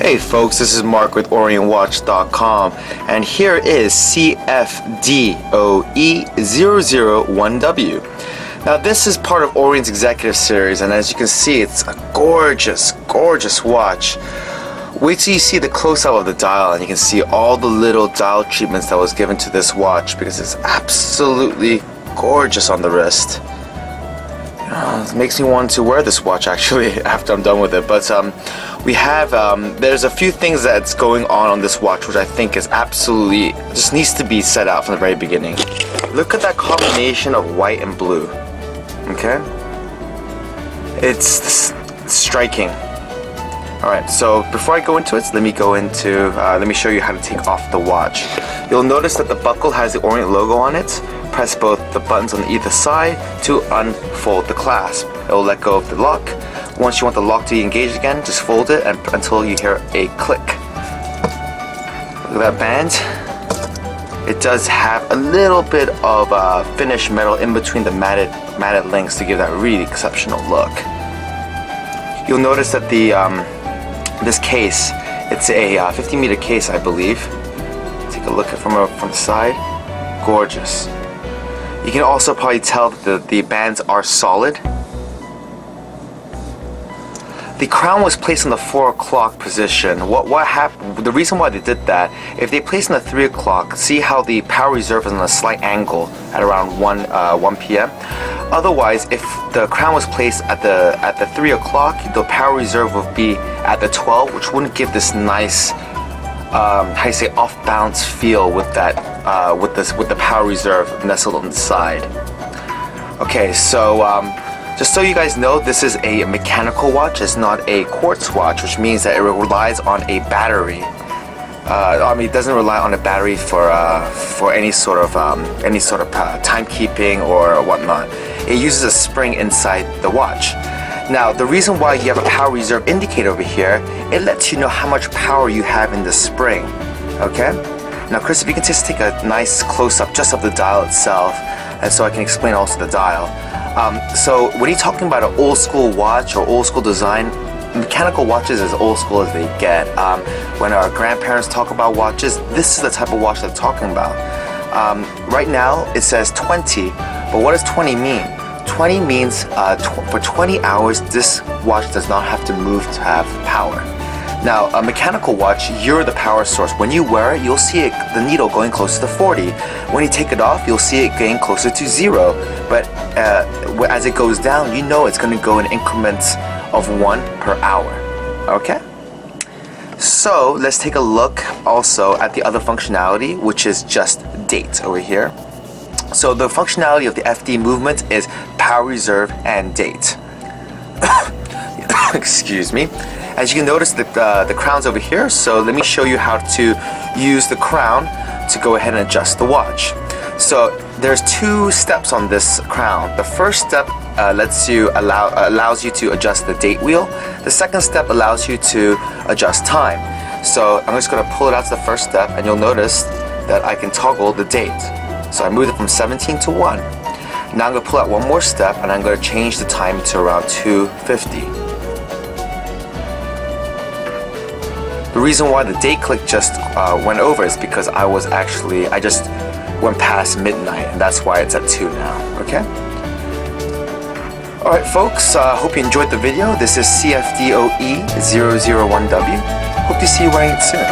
Hey folks, this is Mark with OrientWatch.com, and here is CFD0E001W. Now this is part of Orient's executive series, and as you can see, it's a gorgeous, gorgeous watch. Wait till you see the close-up of the dial and you can see all the little dial treatments that was given to this watch, because it's absolutely gorgeous on the wrist. It makes me want to wear this watch actually after I'm done with it. But we have there's a few things that's going on this watch which I think is absolutely just needs to be set out from the very beginning. Look at that combination of white and blue. Okay, it's striking. Alright, so before I go into it, let me show you how to take off the watch. You'll notice that the buckle has the Orient logo on it. Press both the buttons on either side to unfold the clasp. It will let go of the lock. Once you want the lock to be engaged again, just fold it until you hear a click. Look at that band. It does have a little bit of finished metal in between the matted links to give that really exceptional look. You'll notice that this case, it's a 50-meter case, I believe. Take a look at from the side. Gorgeous. You can also probably tell that the bands are solid. The crown was placed in the 4 o'clock position. What happened? The reason why they did that, if they placed in the 3 o'clock, see how the power reserve is on a slight angle at around 1 p.m. Otherwise, if the crown was placed at the 3 o'clock, the power reserve would be at the 12, which wouldn't give this nice, how you say, off-balance feel with that, with the power reserve nestled on the side. Okay, so just so you guys know, this is a mechanical watch. It's not a quartz watch, which means that it relies on a battery. I mean, it doesn't rely on a battery for any sort of timekeeping or whatnot. It uses a spring inside the watch. Now, the reason why you have a power reserve indicator over here, it lets you know how much power you have in the spring. Okay? Now, Chris, if you can just take a nice close-up just of the dial itself, and so I can explain also the dial. So when you're talking about an old-school watch or old-school design, mechanical watches is as old school as they get. When our grandparents talk about watches, this is the type of watch they're talking about. Right now, it says 20, but what does 20 mean? 20 means for 20 hours, this watch does not have to move to have power. Now, a mechanical watch, you're the power source. When you wear it, you'll see the needle going closer to 40. When you take it off, you'll see it getting closer to 0. But as it goes down, you know it's going to go in increments of 1 per hour. Okay? So, let's take a look also at the other functionality, which is just date over here. So, the functionality of the FD movement is power reserve and date. Excuse me. As you can notice, the crown's over here, so let me show you how to use the crown to go ahead and adjust the watch. So there's 2 steps on this crown. The first step allows you to adjust the date wheel. The second step allows you to adjust time. So I'm just going to pull it out to the first step, and you'll notice that I can toggle the date. So I moved it from 17 to 1. Now I'm going to pull out one more step, and I'm going to change the time to around 2:50. The reason why the date click just went over is because I just went past midnight, and that's why it's at 2 now. Okay? Alright folks, hope you enjoyed the video. This is CFD0E001W. Hope to see you wearing it soon.